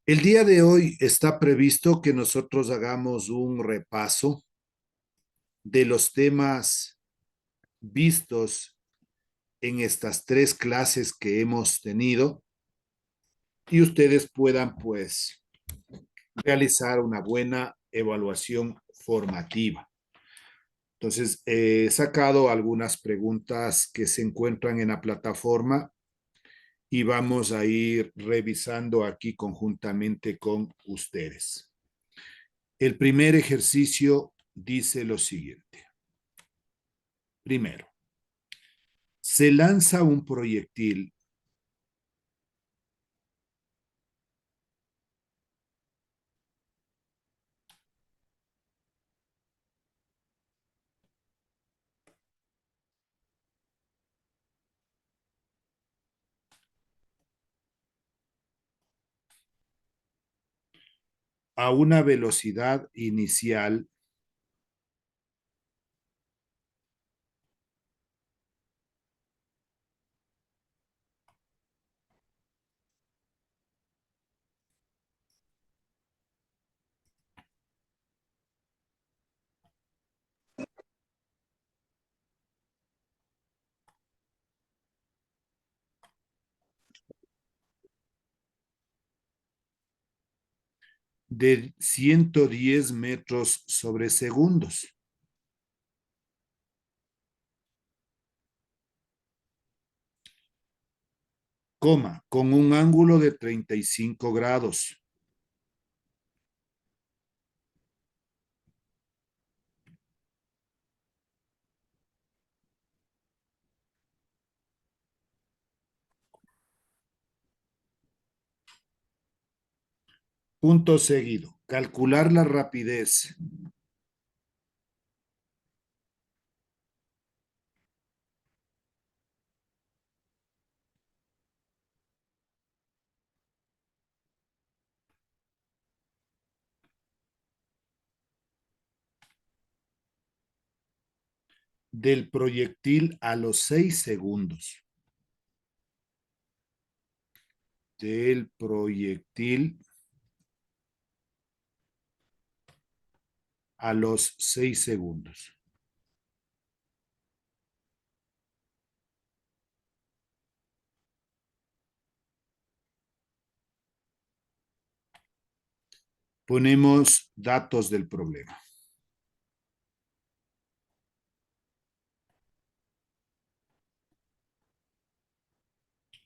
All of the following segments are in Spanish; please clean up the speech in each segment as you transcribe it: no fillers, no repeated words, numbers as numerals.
El día de hoy está previsto que nosotros hagamos un repaso de los temas vistos en estas tres clases que hemos tenido y ustedes puedan, pues, realizar una buena evaluación formativa. Entonces, he sacado algunas preguntas que se encuentran en la plataforma y vamos a ir revisando aquí conjuntamente con ustedes. El primer ejercicio dice lo siguiente. Primero, se lanza un proyectil a una velocidad inicial de 110 metros sobre segundos, coma, con un ángulo de 35 grados. Punto seguido. Calcular la rapidez del proyectil a los 6 segundos. Del proyectil a los 6 segundos. Ponemos datos del problema.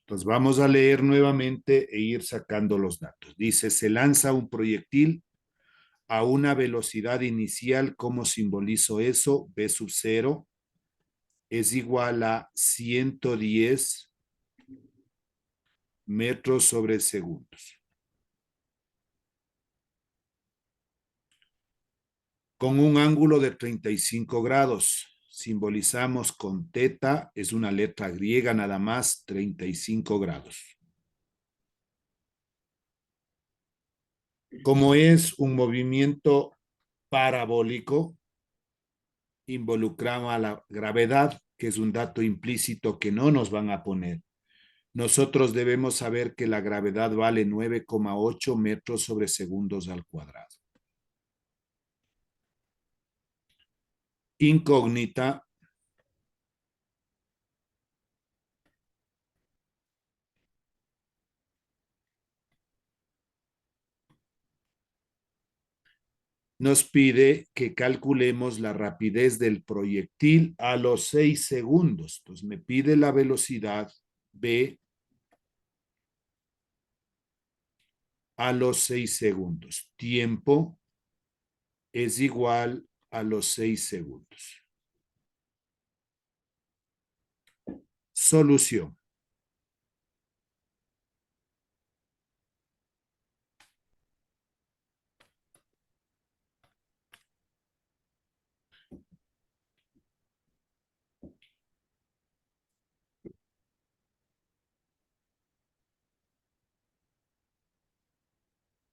Entonces vamos a leer nuevamente e ir sacando los datos. Dice, se lanza un proyectil a una velocidad inicial. ¿Cómo simbolizo eso? V sub 0 es igual a 110 metros sobre segundos. Con un ángulo de 35 grados. Simbolizamos con teta, es una letra griega nada más, 35 grados. Como es un movimiento parabólico, involucramos a la gravedad, que es un dato implícito que no nos van a poner. Nosotros debemos saber que la gravedad vale 9,8 metros sobre segundos al cuadrado. Incógnita. Nos pide que calculemos la rapidez del proyectil a los 6 segundos. Entonces me pide la velocidad v a los 6 segundos. Tiempo es igual a los 6 segundos. Solución.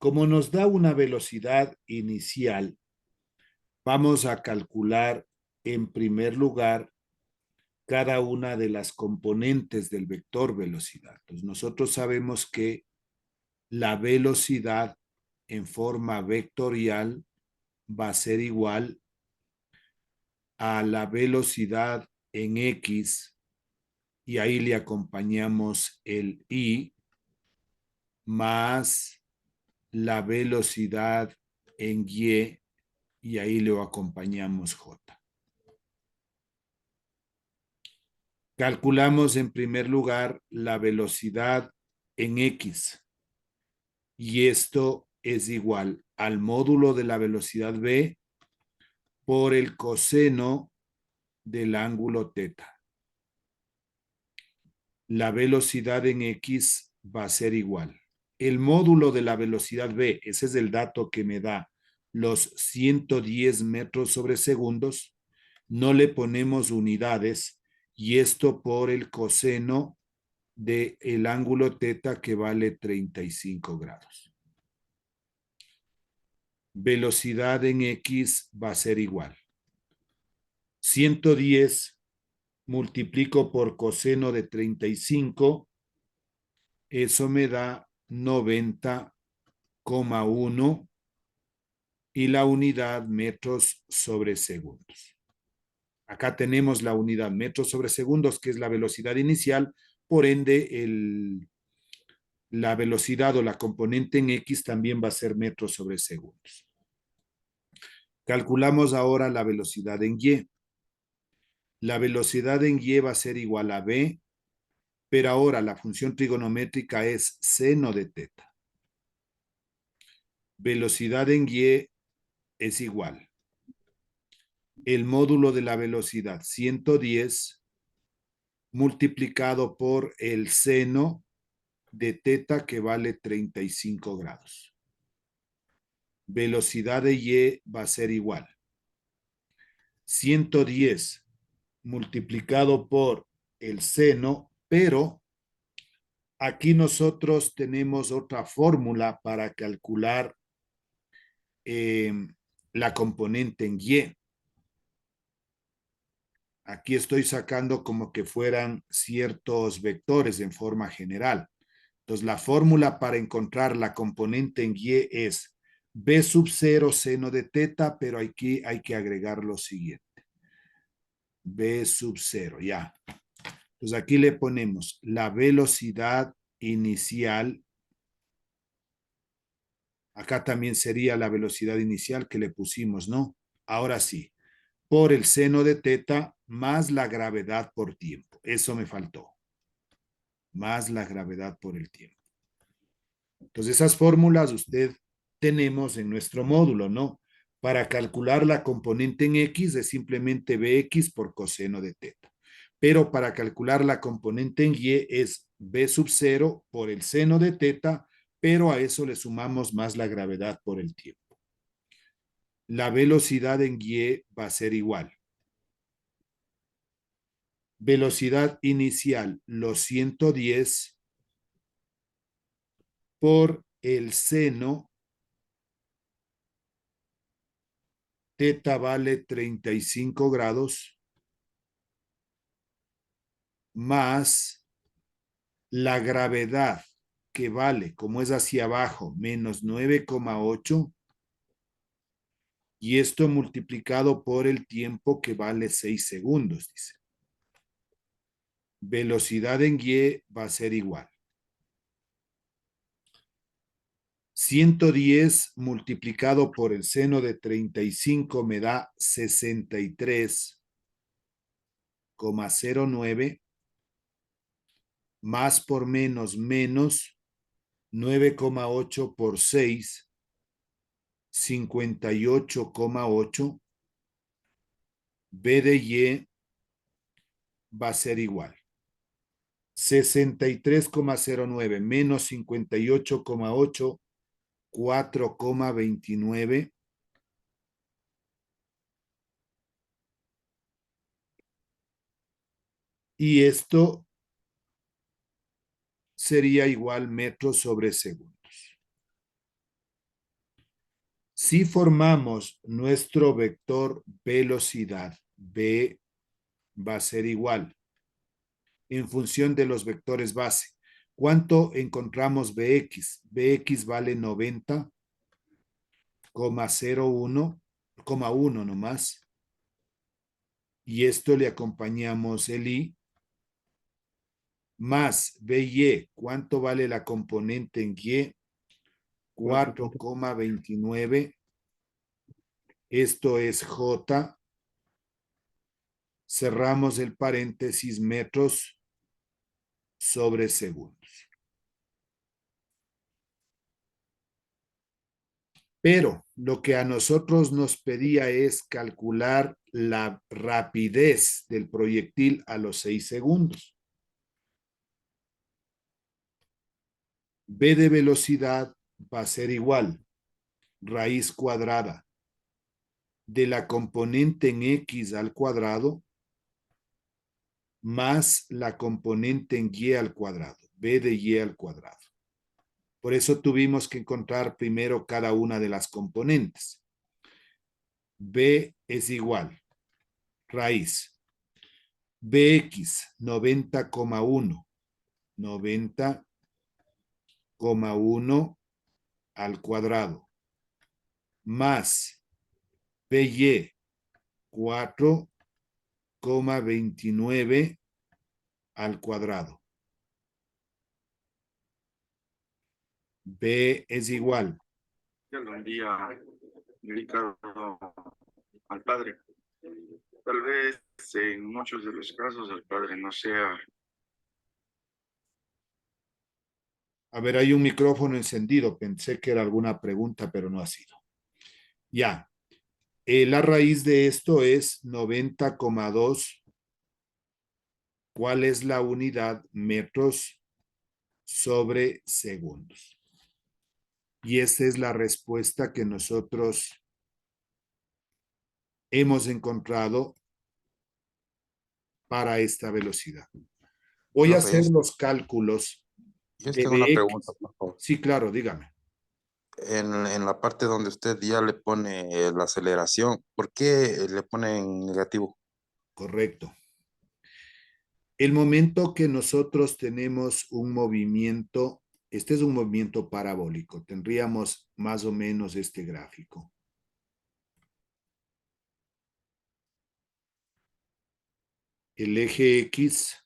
Como nos da una velocidad inicial, vamos a calcular en primer lugar cada una de las componentes del vector velocidad. Entonces nosotros sabemos que la velocidad en forma vectorial va a ser igual a la velocidad en X, y ahí le acompañamos el I, más la velocidad en y ahí le acompañamos J. Calculamos en primer lugar la velocidad en X, y esto es igual al módulo de la velocidad B por el coseno del ángulo teta. La velocidad en X va a ser igual. El módulo de la velocidad B, ese es el dato que me da los 110 metros sobre segundos, no le ponemos unidades, y esto por el coseno del ángulo teta, que vale 35 grados. Velocidad en X va a ser igual. 110 multiplico por coseno de 35, eso me da 90,1, y la unidad metros sobre segundos. Acá tenemos la unidad metros sobre segundos, que es la velocidad inicial, por ende la velocidad o la componente en X también va a ser metros sobre segundos. Calculamos ahora la velocidad en Y. La velocidad en Y va a ser igual a B, pero ahora la función trigonométrica es seno de teta. Velocidad en Y es igual el módulo de la velocidad 110 multiplicado por el seno de teta, que vale 35 grados. Velocidad de Y va a ser igual 110 multiplicado por el seno, pero aquí nosotros tenemos otra fórmula para calcular la componente en Y. Aquí estoy sacando como que fueran ciertos vectores en forma general. Entonces, la fórmula para encontrar la componente en Y es B sub 0 seno de teta, pero aquí hay que agregar lo siguiente. B sub 0, ya. Entonces, aquí le ponemos la velocidad inicial. Acá también sería la velocidad inicial que le pusimos, ¿no? Ahora sí, por el seno de teta más la gravedad por tiempo. Eso me faltó. Más la gravedad por el tiempo. Entonces, esas fórmulas usted tenemos en nuestro módulo, ¿no? Para calcular la componente en X es simplemente Bx por coseno de teta. Pero para calcular la componente en Y es B sub 0 por el seno de teta, pero a eso le sumamos más la gravedad por el tiempo. La velocidad en Y va a ser igual. Velocidad inicial, los 110 por el seno, teta vale 35 grados, más la gravedad, que vale, como es hacia abajo, menos 9,8, y esto multiplicado por el tiempo, que vale 6 segundos, dice. Velocidad en Y va a ser igual 110 multiplicado por el seno de 35 me da 63,09, más por menos 9,8 por 6, 58,8. B de Y va a ser igual 63,09 menos 58,8, 4,29. Y esto sería igual metros sobre segundos. Si formamos nuestro vector velocidad, B va a ser igual en función de los vectores base. ¿Cuánto encontramos Bx? Bx vale 90,01 nomás. Y esto le acompañamos el I, más BY. ¿Cuánto vale la componente en Y? 4,29. Esto es J. Cerramos el paréntesis, metros sobre segundos. Pero lo que a nosotros nos pedía es calcular la rapidez del proyectil a los 6 segundos. B de velocidad va a ser igual, raíz cuadrada de la componente en X al cuadrado más la componente en Y al cuadrado, B de Y al cuadrado. Por eso tuvimos que encontrar primero cada una de las componentes. B es igual, raíz, Bx 90,1, 90,1 al cuadrado, más By 4,29 al cuadrado. B es igual. Yo lo envía dedicado al padre. Tal vez en muchos de los casos el padre no sea. A ver, hay un micrófono encendido. Pensé que era alguna pregunta, pero no ha sido. Ya. La raíz de esto es 90,2. ¿Cuál es la unidad? Metros sobre segundos. Y esta es la respuesta que nosotros hemos encontrado para esta velocidad. Voy a Profe, hacer los cálculos yo de tengo una pregunta, Bx. por favor. Sí, claro, dígame. En la parte donde usted ya le pone la aceleración, ¿por qué le pone en negativo? Correcto. El momento que nosotros tenemos un movimiento, este es un movimiento parabólico, tendríamos más o menos este gráfico. El eje X,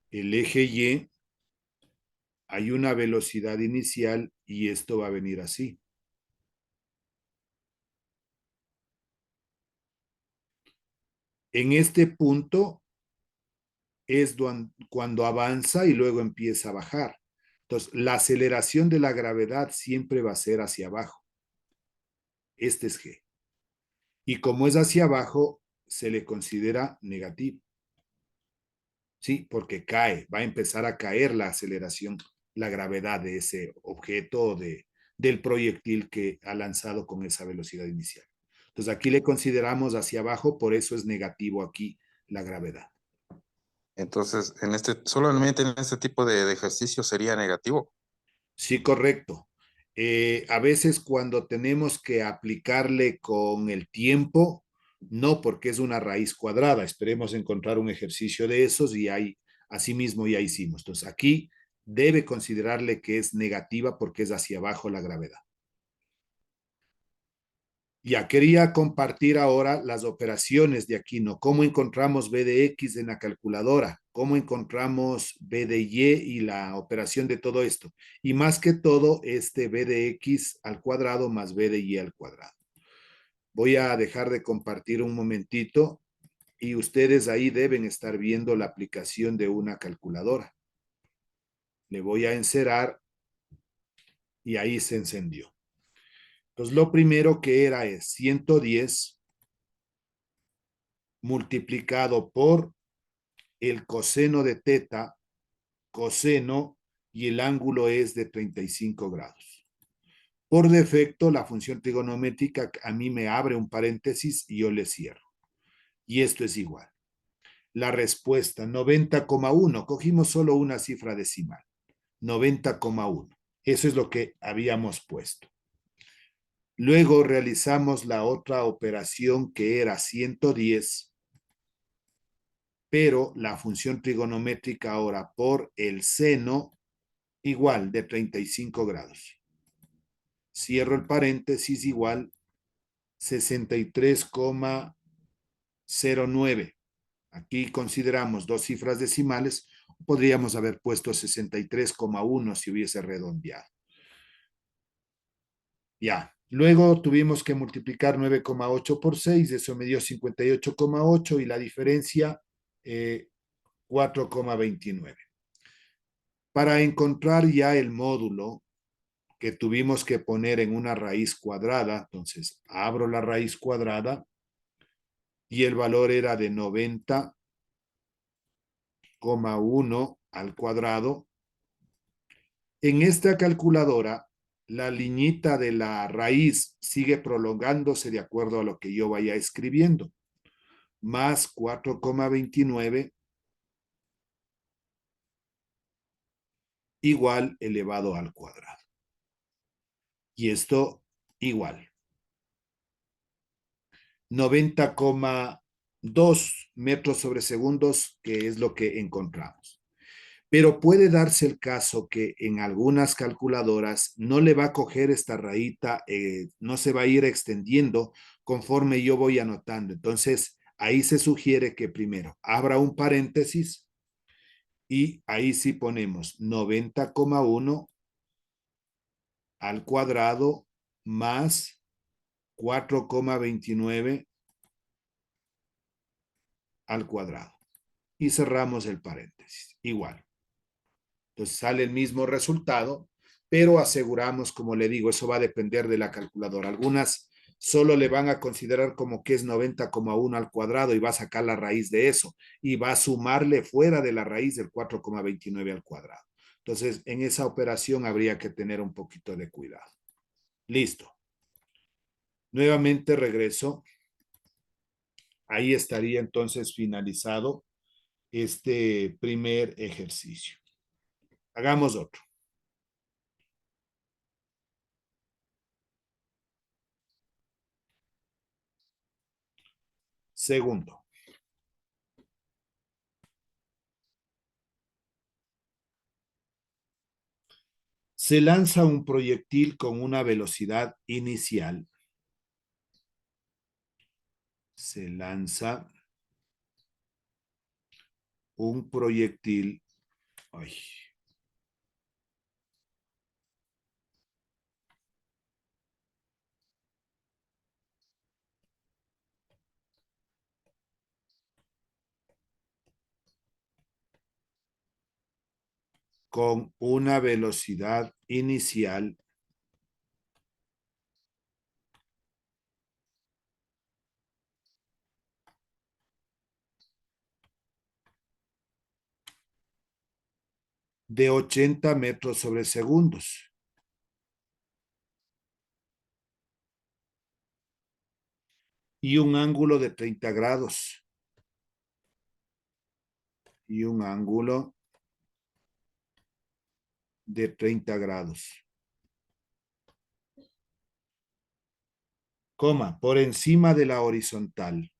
el eje Y, hay una velocidad inicial y esto va a venir así. En este punto es cuando avanza y luego empieza a bajar. Entonces, la aceleración de la gravedad siempre va a ser hacia abajo. Este es G. Y como es hacia abajo, se le considera negativo. Sí, porque cae, va a empezar a caer la aceleración, la gravedad de ese objeto del proyectil que ha lanzado con esa velocidad inicial. Entonces aquí le consideramos hacia abajo, por eso es negativo aquí la gravedad. Entonces, solamente en este tipo de ejercicio sería negativo. Sí, correcto. A veces cuando tenemos que aplicarle con el tiempo, no porque es una raíz cuadrada. Esperemos encontrar un ejercicio de esos y ahí, asimismo ya hicimos. Entonces aquí debe considerarle que es negativa porque es hacia abajo la gravedad. Ya quería compartir ahora las operaciones de Aquino. ¿Cómo encontramos B de X en la calculadora? ¿Cómo encontramos B de Y y la operación de todo esto? Y más que todo, este B de X al cuadrado más B de Y al cuadrado. Voy a dejar de compartir un momentito y ustedes ahí deben estar viendo la aplicación de una calculadora. Le voy a encerar y ahí se encendió. Entonces, lo primero que era es 110 multiplicado por el coseno de teta, coseno, y el ángulo es de 35 grados. Por defecto, la función trigonométrica a mí me abre un paréntesis y yo le cierro. Y esto es igual. La respuesta, 90,1. Cogimos solo una cifra decimal. 90,1. Eso es lo que habíamos puesto. Luego realizamos la otra operación que era 110 pero la función trigonométrica ahora por el seno igual de 35 grados. Cierro el paréntesis igual 63,09. Aquí consideramos dos cifras decimales, podríamos haber puesto 63,1 si hubiese redondeado. Ya, luego tuvimos que multiplicar 9,8 por 6, eso me dio 58,8 y la diferencia 4,29. Para encontrar ya el módulo que tuvimos que poner en una raíz cuadrada, entonces abro la raíz cuadrada y el valor era de 90,1 al cuadrado. En esta calculadora, la liñita de la raíz sigue prolongándose de acuerdo a lo que yo vaya escribiendo. Más 4,29 igual elevado al cuadrado. Y esto igual. 90,2 metros sobre segundos, que es lo que encontramos. Pero puede darse el caso que en algunas calculadoras no le va a coger esta rayita, no se va a ir extendiendo conforme yo voy anotando. Entonces, ahí se sugiere que primero abra un paréntesis y ahí sí ponemos 90,1 al cuadrado más 4,29 al cuadrado. Y cerramos el paréntesis. Igual. Entonces sale el mismo resultado, pero aseguramos, como le digo, eso va a depender de la calculadora. Algunas solo le van a considerar como que es 90,1 al cuadrado y va a sacar la raíz de eso y va a sumarle fuera de la raíz del 4,29 al cuadrado. Entonces, en esa operación habría que tener un poquito de cuidado. Listo. Nuevamente regreso. Ahí estaría entonces finalizado este primer ejercicio. Hagamos otro. Segundo. Se lanza un proyectil con una velocidad inicial. Se lanza un proyectil. Ay, con una velocidad inicial de 80 metros sobre segundos. Y un ángulo de 30 grados. Y un ángulo de 30 grados. Coma, por encima de la horizontal.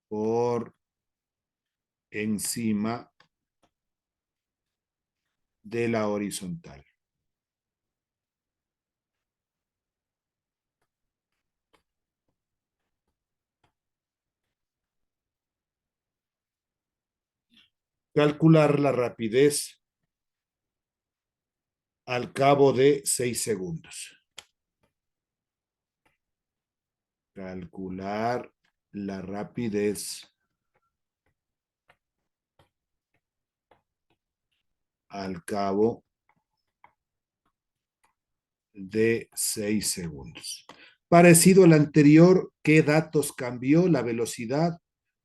Por encima de la horizontal. Calcular la rapidez al cabo de 6 segundos. Calcular la rapidez al cabo de 6 segundos. Parecido al anterior, ¿qué datos cambió? La velocidad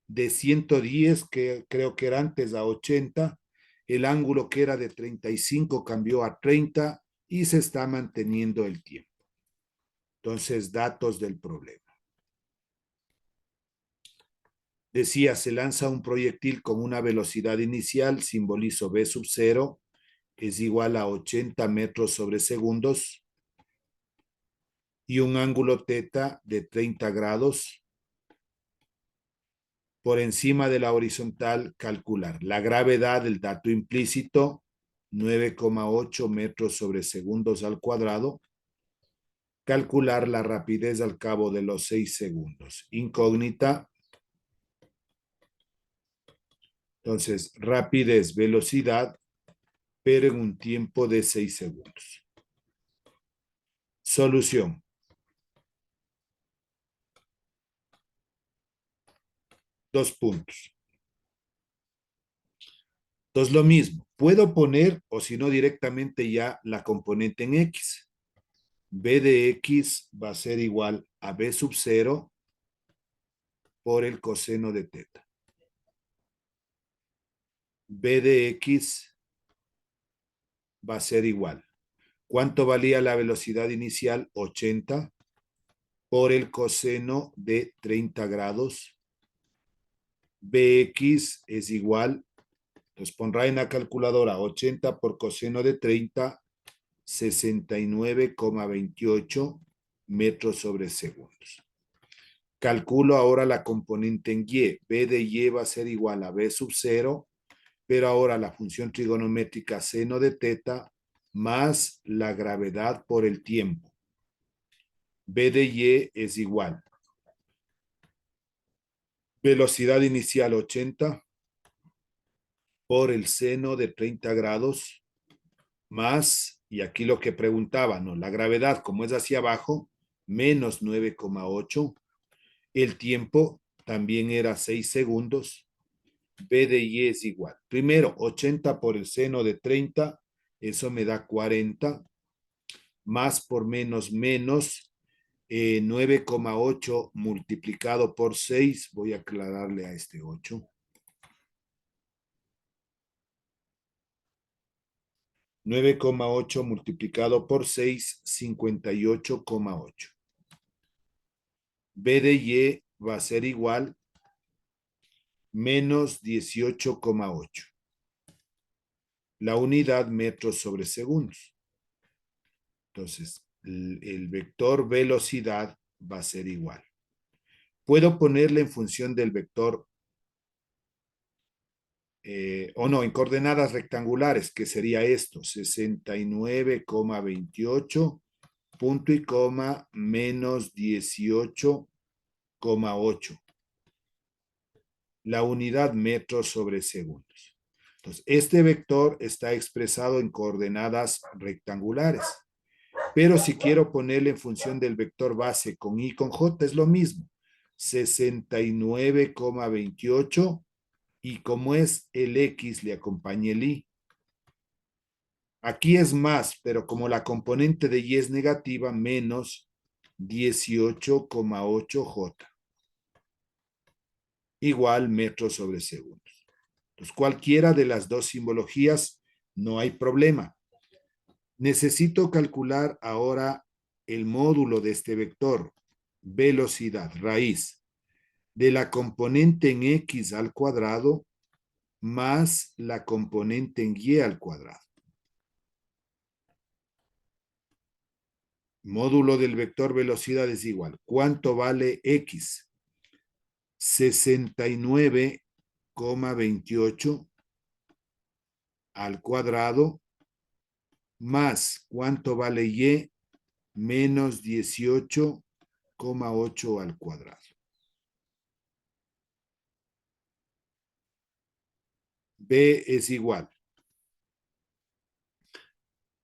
de 110, que creo que era antes, a 80. El ángulo que era de 35 cambió a 30 y se está manteniendo el tiempo. Entonces, datos del problema. Decía, se lanza un proyectil con una velocidad inicial, simbolizo V sub 0, es igual a 80 metros sobre segundos, y un ángulo teta de 30 grados por encima de la horizontal, calcular la gravedad del dato implícito, 9,8 metros sobre segundos al cuadrado. Calcular la rapidez al cabo de los 6 segundos. Incógnita. Entonces, rapidez, velocidad, pero en un tiempo de 6 segundos. Solución. Dos puntos. Entonces, lo mismo. Puedo poner, o si no, directamente ya la componente en X. B de X va a ser igual a B sub 0 por el coseno de teta. B de X va a ser igual. ¿Cuánto valía la velocidad inicial? 80 por el coseno de 30 grados. Bx es igual, entonces pondrá en la calculadora 80 por coseno de 30, 69,28 metros sobre segundos. Calculo ahora la componente en y. B de y va a ser igual a b sub 0, pero ahora la función trigonométrica seno de teta más la gravedad por el tiempo. B de y es igual. Velocidad inicial 80 por el seno de 30 grados más, y aquí lo que preguntaba, ¿no? La gravedad, como es hacia abajo, menos 9,8. El tiempo también era 6 segundos. B de y es igual. Primero, 80 por el seno de 30, eso me da 40. Más por menos, menos 9,8 multiplicado por 6. Voy a aclararle a este 8. 9,8 multiplicado por 6, 58,8. B de y va a ser igual menos 18,8. La unidad metros sobre segundos. Entonces, el vector velocidad va a ser igual. Puedo ponerle en función del vector, o no, en coordenadas rectangulares, que sería esto, 69,28, punto y coma, menos 18,8. La unidad metros sobre segundos. Entonces, este vector está expresado en coordenadas rectangulares. Pero si quiero ponerle en función del vector base con y con j, es lo mismo. 69,28, y como es el x, le acompaña el y. Aquí es más, pero como la componente de y es negativa, menos 18,8j. Igual metros sobre segundos. Entonces, cualquiera de las dos simbologías, no hay problema. Necesito calcular ahora el módulo de este vector, velocidad, raíz, de la componente en x al cuadrado más la componente en y al cuadrado. Módulo del vector velocidad es igual. ¿Cuánto vale x? 69,28 al cuadrado más ¿cuánto vale y? Menos 18,8 al cuadrado. B es igual.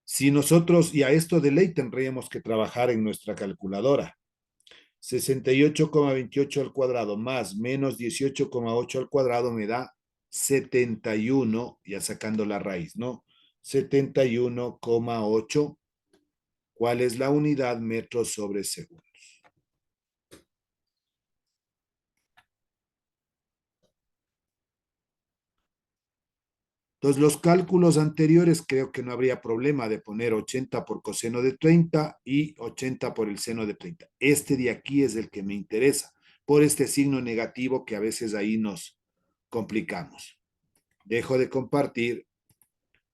Si nosotros, y a esto de ley tendríamos que trabajar en nuestra calculadora. 68,28 al cuadrado más menos 18,8 al cuadrado me da 71, ya sacando la raíz, ¿no? 71,8. ¿Cuál es la unidad? Metros sobre segundos. Entonces, los cálculos anteriores creo que no habría problema de poner 80 por coseno de 30 y 80 por el seno de 30. Este de aquí es el que me interesa, por este signo negativo que a veces ahí nos complicamos. Dejo de compartir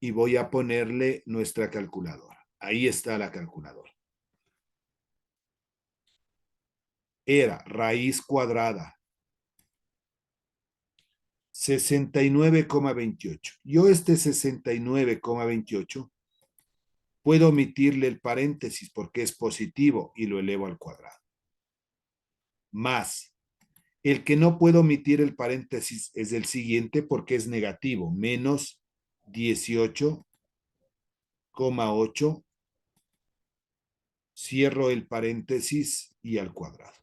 y voy a ponerle nuestra calculadora. Ahí está la calculadora. Era raíz cuadrada 69,28. Yo este 69,28 puedo omitirle el paréntesis porque es positivo y lo elevo al cuadrado. Más, el que no puedo omitir el paréntesis es el siguiente porque es negativo, menos 18,8. Cierro el paréntesis y al cuadrado.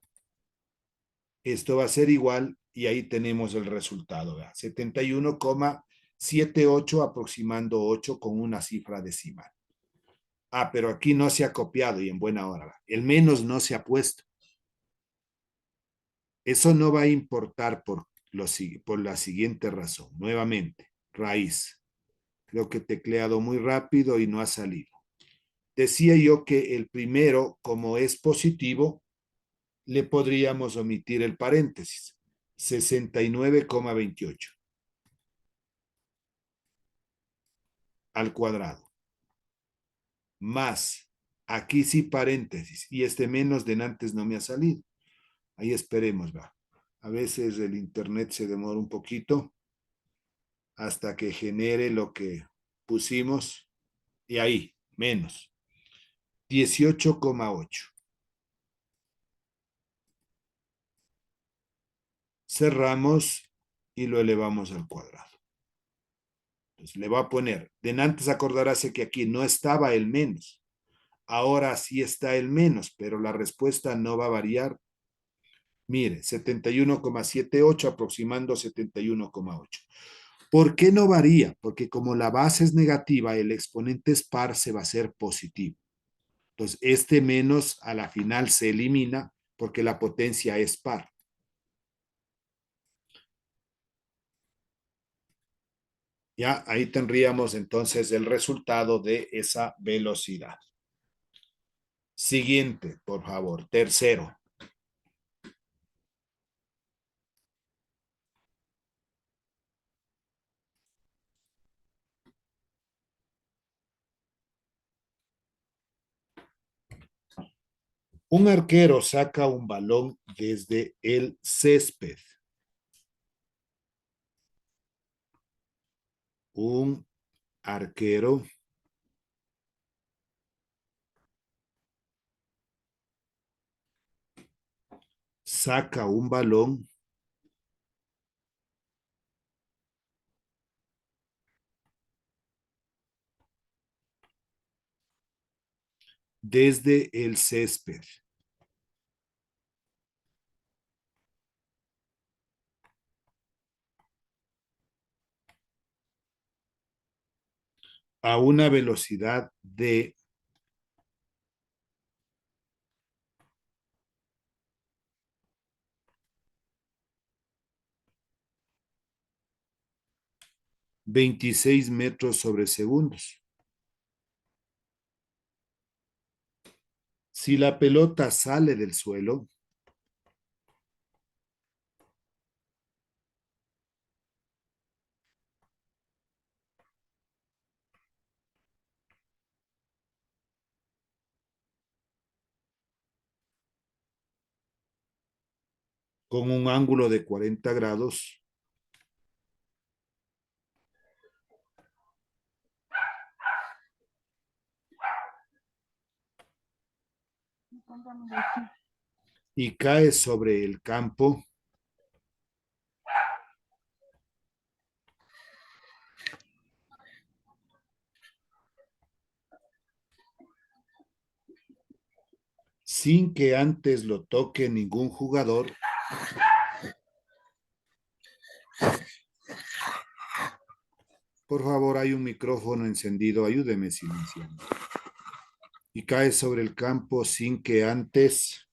Esto va a ser igual y ahí tenemos el resultado. 71,78 aproximando 8 con una cifra decimal. Ah, pero aquí no se ha copiado y en buena hora. El menos no se ha puesto. Eso no va a importar por la siguiente razón. Nuevamente, raíz. Creo que he tecleado muy rápido y no ha salido. Decía yo que el primero, como es positivo, le podríamos omitir el paréntesis. 69,28 al cuadrado. Más, aquí sí paréntesis, y este menos de antes no me ha salido. Ahí esperemos, va. A veces el internet se demora un poquito hasta que genere lo que pusimos. Y ahí, menos. 18,8. Cerramos y lo elevamos al cuadrado. Entonces le voy a poner, de antes acordaráse que aquí no estaba el menos. Ahora sí está el menos, pero la respuesta no va a variar. Mire, 71,78 aproximando 71,8. ¿Por qué no varía? Porque como la base es negativa, el exponente es par, se va a hacer positivo. Entonces, este menos a la final se elimina porque la potencia es par. Ya, ahí tendríamos entonces el resultado de esa velocidad. Siguiente, por favor, tercero. Un arquero saca un balón desde el césped. Un arquero saca un balón desde el césped. A una velocidad de 26 metros sobre segundos. Si la pelota sale del suelo, con un ángulo de 40 grados, y cae sobre el campo, sin que antes lo toque ningún jugador, por favor, hay un micrófono encendido, ayúdeme silenciando. Y cae sobre el campo sin que antes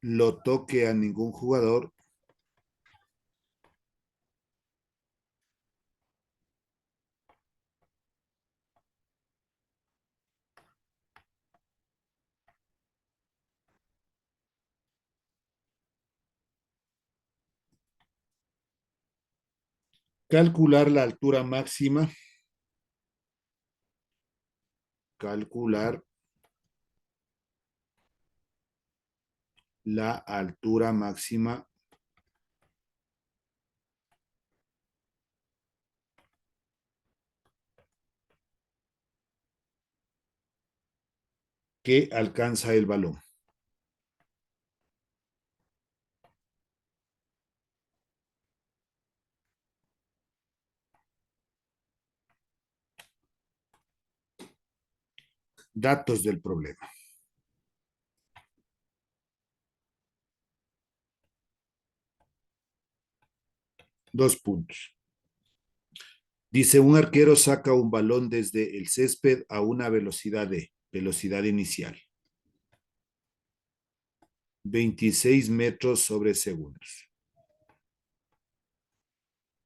lo toque a ningún jugador, calcular la altura máxima, calcular la altura máxima que alcanza el balón. Datos del problema. Dos puntos. Dice, un arquero saca un balón desde el césped a una velocidad de, velocidad inicial, 26 metros sobre segundos.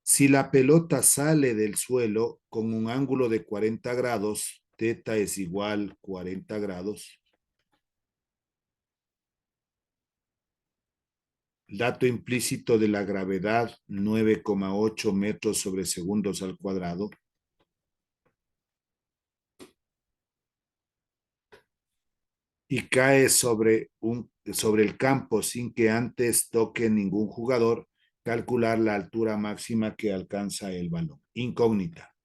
Si la pelota sale del suelo con un ángulo de 40 grados, teta es igual 40 grados. Dato implícito de la gravedad, 9,8 metros sobre segundos al cuadrado. Y cae sobre el campo sin que antes toque ningún jugador, calcular la altura máxima que alcanza el balón. Incógnita.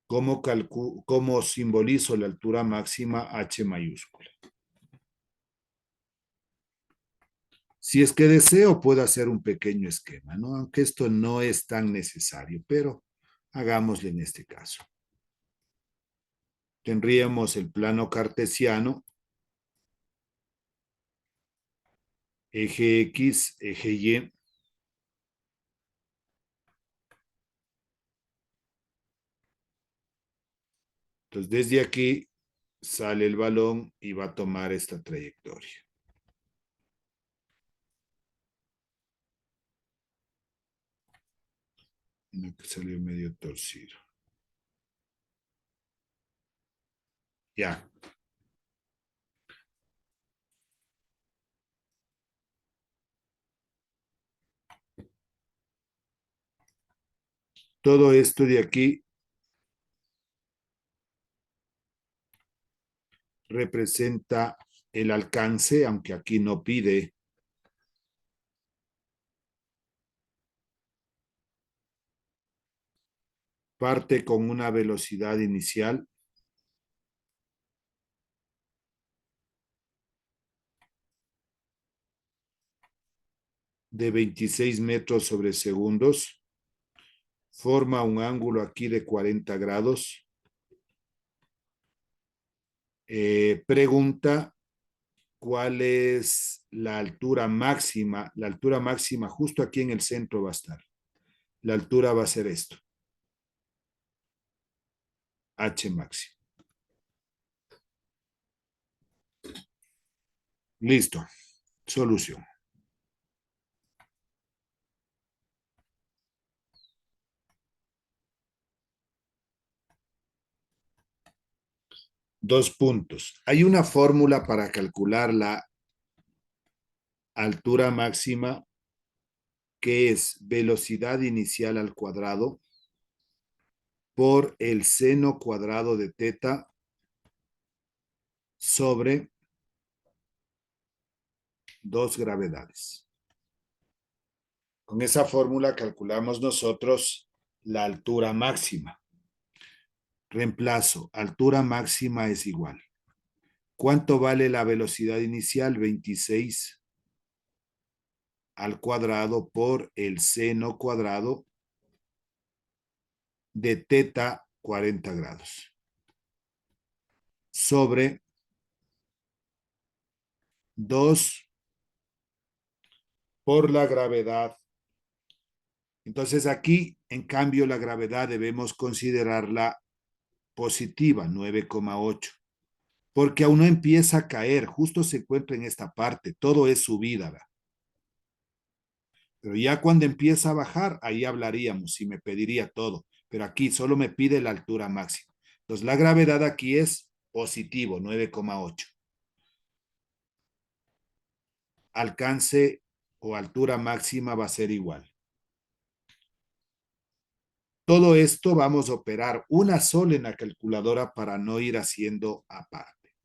¿Cómo simbolizo la altura máxima H mayúscula? Si es que deseo, puedo hacer un pequeño esquema, ¿no? Aunque esto no es tan necesario, pero hagámosle en este caso. Tendríamos el plano cartesiano, eje X, eje Y. Entonces, desde aquí sale el balón y va a tomar esta trayectoria. No, que salió medio torcido. Ya. Todo esto de aquí representa el alcance, aunque aquí no pide. Parte con una velocidad inicial de 26 metros sobre segundos. Forma un ángulo aquí de 40 grados. Pregunta, ¿cuál es la altura máxima? La altura máxima justo aquí en el centro va a estar. La altura va a ser esto. H máximo. Listo. Solución. Dos puntos. Hay una fórmula para calcular la altura máxima que es velocidad inicial al cuadrado por el seno cuadrado de teta sobre dos gravedades. Con esa fórmula calculamos nosotros la altura máxima. Reemplazo, altura máxima es igual. ¿Cuánto vale la velocidad inicial? 26 al cuadrado por el seno cuadrado de teta 40 grados sobre 2 por la gravedad. Entonces aquí, en cambio, la gravedad debemos considerarla positiva, 9,8, porque aún no empieza a caer, justo se encuentra en esta parte, todo es subida, ¿verdad? Pero ya cuando empieza a bajar, ahí hablaríamos y me pediría todo, pero aquí solo me pide la altura máxima. Entonces la gravedad aquí es positivo, 9,8. Alcance o altura máxima va a ser igual. Todo esto vamos a operar una sola en la calculadora para no ir haciendo aparte.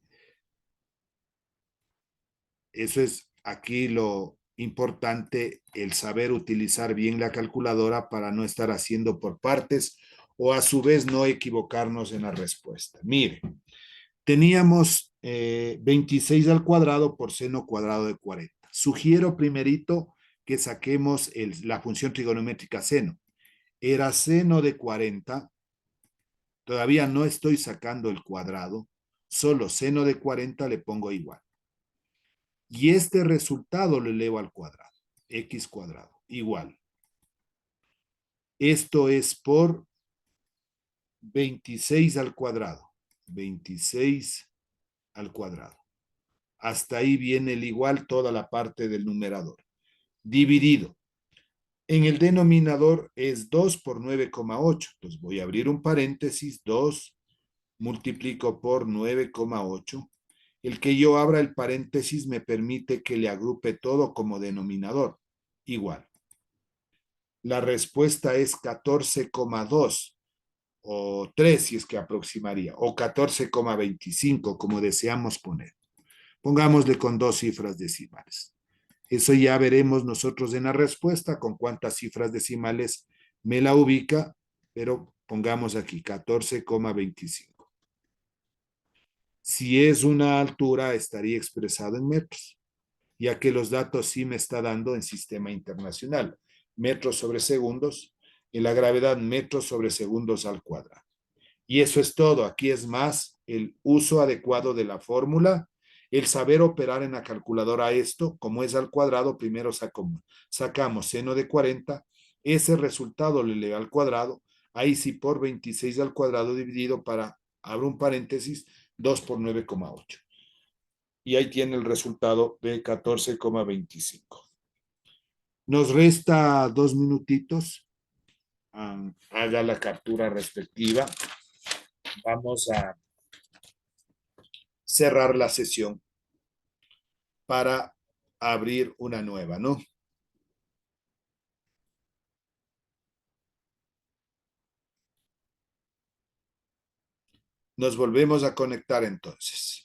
Eso es aquí lo importante, el saber utilizar bien la calculadora para no estar haciendo por partes o a su vez no equivocarnos en la respuesta. Mire, teníamos 26 al cuadrado por seno cuadrado de 40. Sugiero primerito que saquemos la función trigonométrica seno. Era seno de 40. Todavía no estoy sacando el cuadrado. Solo seno de 40 le pongo igual. Y este resultado lo elevo al cuadrado. X cuadrado igual. Esto es por 26 al cuadrado. 26 al cuadrado. Hasta ahí viene el igual toda la parte del numerador. Dividido. En el denominador es 2 por 9,8. Entonces voy a abrir un paréntesis. 2 multiplico por 9,8. El que yo abra el paréntesis me permite que le agrupe todo como denominador. Igual. La respuesta es 14,2 o 3 si es que aproximaría, o 14,25 como deseamos poner. Pongámosle con 2 cifras decimales. Eso ya veremos nosotros en la respuesta con cuántas cifras decimales me la ubica, pero pongamos aquí 14,25. Si es una altura, estaría expresado en metros, ya que los datos sí me está dando en sistema internacional. Metros sobre segundos, en la gravedad metros sobre segundos al cuadrado. Y eso es todo. Aquí es más el uso adecuado de la fórmula, el saber operar en la calculadora esto, como es al cuadrado, primero sacamos seno de 40, ese resultado le eleva al cuadrado, ahí sí por 26 al cuadrado dividido para, abro un paréntesis, 2 por 9,8. Y ahí tiene el resultado de 14,25. Nos resta 2 minutitos. Haga la captura respectiva. Vamos a cerrar la sesión para abrir una nueva, ¿no? Nos volvemos a conectar entonces.